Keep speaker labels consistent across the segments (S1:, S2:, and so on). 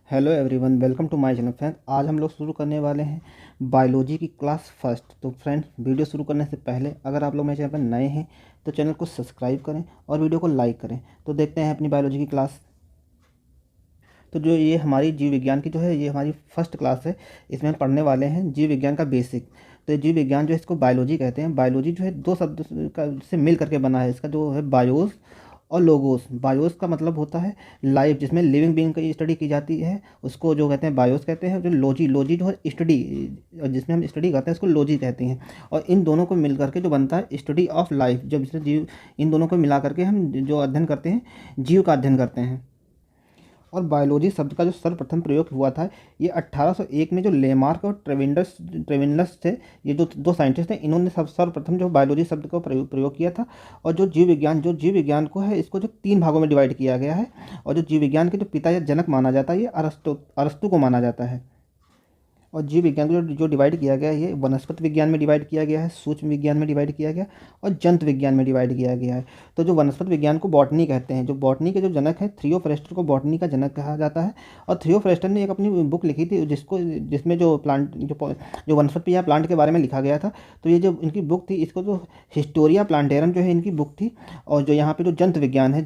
S1: Hello everyone, welcome to my channel. Friends, आज हम लोग शुरू करने वाले हैं बायोलॉजी की क्लास फर्स्ट। तो फ्रेंड्स, वीडियो शुरू करने से पहले अगर आप लोग मेरे चैनल पर नए हैं तो चैनल को सब्सक्राइब करें और वीडियो को लाइक करें। तो देखते हैं अपनी बायोलॉजी की क्लास। तो जो ये हमारी जीव विज्ञान की जो है ये हमारी फर्स्ट क्लास है। इसमें हम पढ़ने वाले हैं जीव विज्ञान का बेसिक। तो ये जीव विज्ञान जो है इसको बायोलॉजी कहते हैं। बायोलॉजी जो है दो शब्द से मिल करके बना है। इसका जो है बायोस और लोगोस। बायोस का मतलब होता है लाइफ, जिसमें लिविंग बीइंग की स्टडी की जाती है, उसको जो कहते हैं बायोस कहते हैं। जो लॉजी, लॉजी जो है स्टडी, जिसमें हम स्टडी करते हैं उसको लॉजी कहते हैं। और इन दोनों को मिल करके जो बनता है स्टडी ऑफ लाइफ, जब इसमें जीव, इन दोनों को मिला करके हम जो अध्ययन करते हैं जीव का अध्ययन करते हैं। और बायोलॉजी शब्द का जो सर्वप्रथम प्रयोग हुआ था ये 1801 में जो लेमार्क और ट्रेविनस थे, ये जो दो साइंटिस्ट हैं, इन्होंने सर्वप्रथम जो बायोलॉजी शब्द का प्रयोग किया था। और जो जीव विज्ञान को है इसको जो तीन भागों में डिवाइड किया गया है। और जो जीव विज्ञान के जो पिता या जनक माना जाता है ये अरस्तु को माना जाता है। और जीव विज्ञान को जो डिवाइड किया गया है ये वनस्पति विज्ञान में डिवाइड किया गया है, सूक्ष्म विज्ञान में डिवाइड किया गया और जंतु विज्ञान में डिवाइड किया गया है। तो जो वनस्पति विज्ञान को बॉटनी कहते हैं। जो बॉटनी के जो जनक है थियोफ्रेस्टर को बॉटनी का जनक कहा जाता है। और थियोफ्रेस्टर ने एक अपनी बुक लिखी थी जिसमें जो प्लांट जो वनस्पति या प्लांट के बारे में लिखा गया था। तो ये जो इनकी बुक थी इसको जो हिस्टोरिया प्लांटेरम जो है इनकी बुक थी। और जो यहाँ पे जो जंतु विज्ञान है,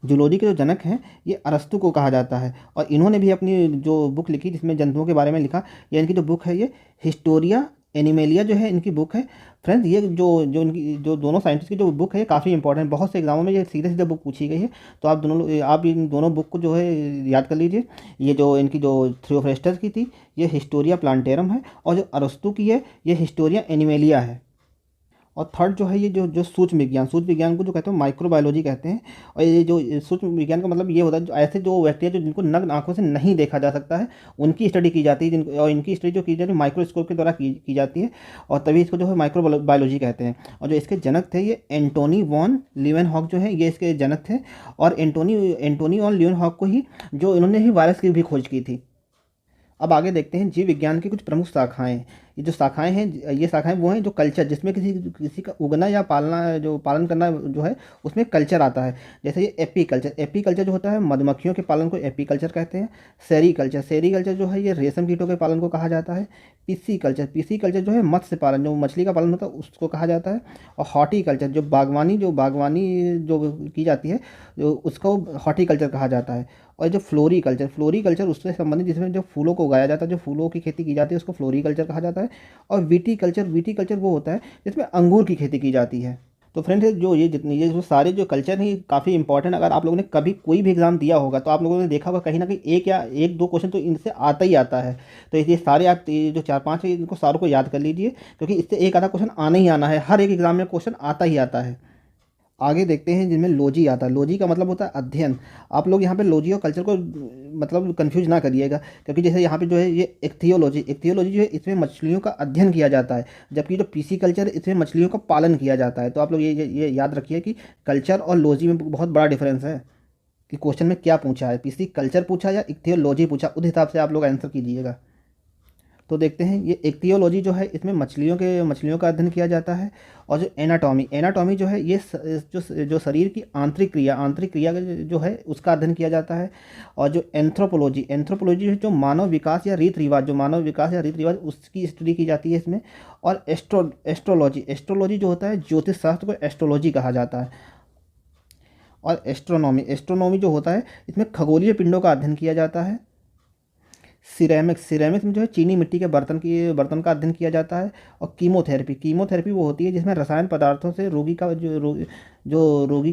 S1: जूलॉजी के जो जनक हैं ये अरस्तु को कहा जाता है। और इन्होंने भी अपनी जो बुक लिखी जिसमें जंतुओं के बारे में लिखा, या इनकी जो बुक है ये हिस्टोरिया एनिमेलिया जो है इनकी बुक है। फ्रेंड्स, ये जो इनकी जो दोनों साइंटिस्ट की जो बुक है ये काफ़ी इंपॉर्टेंट, बहुत से एग्जामों में ये सीधे सीधे बुक पूछी गई है। तो आप इन दोनों बुक को जो है याद कर लीजिए। ये जो इनकी जो थियोफ्रेस्टस की थी ये हिस्टोरिया प्लांटेरम है, और जो अरस्तु की है ये हिस्टोरिया एनिमेलिया है। और थर्ड जो है ये जो जो सूक्ष्म विज्ञान को जो कहते हैं माइक्रोबायोलॉजी कहते हैं। और ये जो सूक्ष्म विज्ञान का मतलब ये होता है जो ऐसे जो व्यक्ति है जो जिनको नग्न आंखों से नहीं देखा जा सकता है उनकी स्टडी की जाती है, और इनकी स्टडी जो की जाती है माइक्रोस्कोप के द्वारा की जाती है। और तभी इसको जो है माइक्रोबायोलॉजी कहते हैं। और जो इसके जनक थे ये एंटोनी वॉन लीवेनहॉक जो है ये इसके जनक थे। और एंटोनी और लीवेनहॉक को ही जो इन्होंने ही वायरस की भी खोज की थी। अब आगे देखते हैं जीव विज्ञान की कुछ प्रमुख शाखाएं। ये जो शाखाएं हैं ये शाखाएं वो हैं जो कल्चर, जिसमें किसी किसी का उगना या पालना, जो पालन करना जो है उसमें कल्चर आता है। जैसे ये एपीकल्चर जो होता है मधुमक्खियों के पालन को एपीकल्चर कहते हैं। सेरीकल्चर जो है ये रेशम कीटों के पालन को कहा जाता है। पीसी कल्चर जो है मत्स्य पालन, जो मछली का पालन होता है उसको कहा जाता है। और हॉर्टिकल्चर जो बागवानी जो की जाती है जो उसको हॉर्टिकल्चर कहा जाता है। और जो फ्लोरीकल्चर उससे संबंधित जिसमें जो फूलों को उगाया जाता है, जो फूलों की खेती की जाती है उसको फ्लोरीकल्चर कहा जाता है। और विटीकल्चर वो होता है जिसमें अंगूर की खेती की जाती है। तो फ्रेंड्स, ये जो सारे जो कल्चर हैं काफ़ी इंपॉर्टेंट। अगर आप लोगों ने कभी कोई भी एग्जाम दिया होगा तो आप लोगों ने देखा होगा कहीं ना कहीं एक दो क्वेश्चन तो इनसे आता ही आता है। तो ये सारे आप ये जो चार पांच है इनको सारों को याद कर लीजिए, क्योंकि इससे एक आधा क्वेश्चन आना ही आना है। हर एक एग्जाम में क्वेश्चन आता ही आता है। आगे देखते हैं जिनमें लॉजी आता है। लॉजी का मतलब होता है अध्ययन। आप लोग यहाँ पे लॉजी और कल्चर को मतलब कंफ्यूज ना करिएगा, क्योंकि जैसे यहाँ पे जो है ये इक्थियोलॉजी जो है इसमें मछलियों का अध्ययन किया जाता है, जबकि जो पीसी कल्चर इसमें मछलियों का पालन किया जाता है। तो आप लोग ये याद रखिए कि कल्चर और लॉजी में बहुत बड़ा डिफरेंस है कि क्वेश्चन में क्या पूछा है, पीसी कल्चर पूछा या इक्थियोलॉजी पूछा, उस हिसाब से आप लोग आंसर कीजिएगा। तो देखते हैं ये इक्तियोलॉजी जो है इसमें मछलियों का अध्ययन किया जाता है। और जो एनाटॉमी जो है ये जो शरीर की आंतरिक क्रिया जो है उसका अध्ययन किया जाता है। और जो एंथ्रोपोलॉजी है जो मानव विकास या रीति रिवाज उसकी स्टडी की जाती है इसमें। और एस्ट्रोलॉजी जो होता है ज्योतिष शास्त्र को एस्ट्रोलॉजी कहा जाता है। और एस्ट्रोनॉमी जो होता है इसमें खगोलीय पिंडों का अध्ययन किया जाता है। सिरेमिक्स में जो है चीनी मिट्टी के बर्तन का अध्ययन किया जाता है। और कीमोथेरेपी वो होती है जिसमें रसायन पदार्थों से रोगी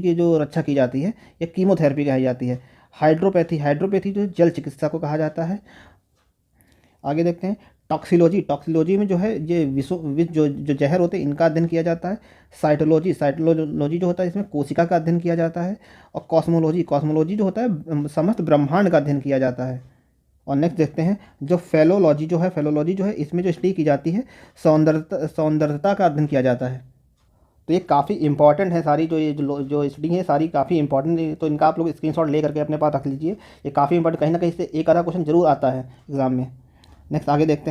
S1: की जो रक्षा की जाती है, ये कीमोथेरेपी कही जाती है। हाइड्रोपैथी जो जल चिकित्सा को कहा जाता है। आगे देखते हैं टॉक्सिलॉजी में जो है ये जो जहर होते हैं इनका अध्ययन किया जाता है। साइटोलॉजी जो होता है इसमें कोशिका का अध्ययन किया जाता है। और कॉस्मोलॉजी जो होता है समस्त ब्रह्मांड का अध्ययन किया जाता है। और नेक्स्ट देखते हैं जो फेलोलॉजी जो है इसमें जो स्टडी की जाती है सौंदर्यता का अध्ययन किया जाता है। तो ये काफ़ी इंपॉर्टेंट है सारी जो स्टडी है सारी काफ़ी इंपॉर्टेंट है। तो इनका आप लोग स्क्रीनशॉट ले करके अपने पास रख लीजिए। ये काफ़ी इंपॉर्टेंट, कहीं ना कहीं से एक आधा क्वेश्चन जरूर आता है एग्ज़ाम में। नेक्स्ट आगे देखते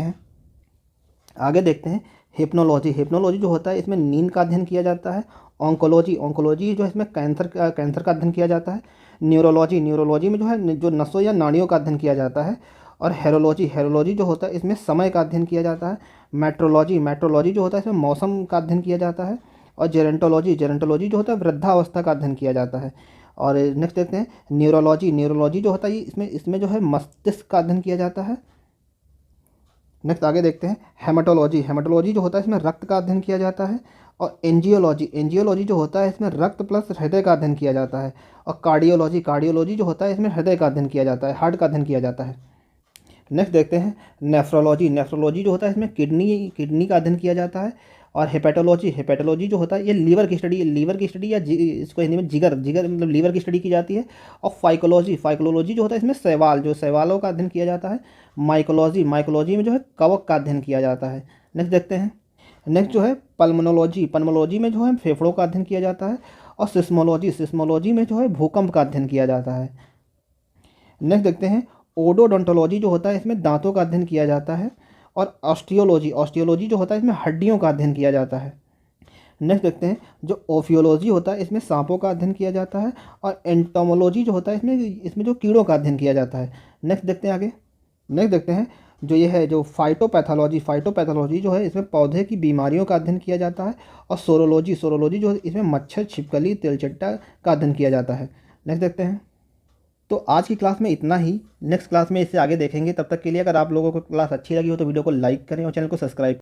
S1: हैं हिप्नोलॉजी, हिप्नोलॉजी जो होता है इसमें नींद का अध्ययन किया जाता है। ऑन्कोलॉजी, ऑन्कोलॉजी जो है इसमें कैंसर का अध्ययन किया जाता है। न्यूरोलॉजी, न्यूरोलॉजी में जो है जो नसों या नाड़ियों का अध्ययन किया जाता है। और हेरोलॉजी, हेरोलॉजी जो होता है इसमें समय का अध्ययन किया जाता है। मेट्रोलॉजी, मेट्रोलॉजी जो होता है इसमें मौसम का अध्ययन किया जाता है। और जेरेंटोलॉजी, जेरेंटोलॉजी जो होता है वृद्धावस्था का अध्ययन किया जाता है। और नेक्स्ट देखते हैं न्यूरोलॉजी, न्यूरोलॉजी जो होता है ये इसमें जो है मस्तिष्क का अध्ययन किया जाता है। नेक्स्ट आगे देखते हैं हेमाटोलॉजी, हेमाटोलॉजी जो होता है इसमें रक्त का अध्ययन किया जाता है। और एंजियोलॉजी, एंजियोलॉजी जो होता है इसमें रक्त प्लस हृदय का अध्ययन किया जाता है। और कार्डियोलॉजी, कार्डियोलॉजी जो होता है इसमें हृदय का अध्ययन किया जाता है, हार्ट का अध्ययन किया जाता है। नेक्स्ट देखते हैं नेफ्रोलॉजी, नेफ्रोलॉजी जो होता है इसमें किडनी का अध्ययन किया जाता है। और हेपेटोलॉजी, हेपेटोलॉजी जो होता है ये लीवर की स्टडी या इसको हिंदी में जिगर जिगर मतलब लीवर की स्टडी की जाती है। और फाइकोलॉजी, फाइकोलॉजी जो होता है इसमें शैवालों का अध्ययन किया जाता है। माइकोलॉजी, माइकोलॉजी में जो है कवक का अध्ययन किया जाता है। नेक्स्ट देखते हैं नेक्स्ट जो है पल्मोनोलॉजी, पल्मोलॉजी में जो है फेफड़ों का अध्ययन किया जाता है। और सिस्मोलॉजी, सिस्मोलॉजी में जो है भूकंप का अध्ययन किया जाता है। नेक्स्ट देखते हैं ओडोडोंटोलॉजी जो होता है इसमें दांतों का अध्ययन किया जाता है। और ऑस्टियोलॉजी, ऑस्टियोलॉजी जो होता है इसमें हड्डियों का अध्ययन किया जाता है। नेक्स्ट देखते हैं जो ओफियोलॉजी होता है इसमें सांपों का अध्ययन किया जाता है। और एंटोमोलॉजी जो होता है इसमें जो कीड़ों का अध्ययन किया जाता है। नेक्स्ट देखते हैं आगे। नेक्स्ट देखते हैं जो ये है जो फाइटोपैथोलॉजी, फाइटोपैथोलॉजी जो है इसमें पौधे की बीमारियों का अध्ययन किया जाता है। और सोरोलॉजी, सोरोलॉजी जो है इसमें मच्छर, छिपकली, तेलचट्टा का अध्ययन किया जाता है। नेक्स्ट देखते हैं। तो आज की क्लास में इतना ही, नेक्स्ट क्लास में इससे आगे देखेंगे। तब तक के लिए अगर आप लोगों को क्लास अच्छी लगी हो तो वीडियो को लाइक करें और चैनल को सब्सक्राइब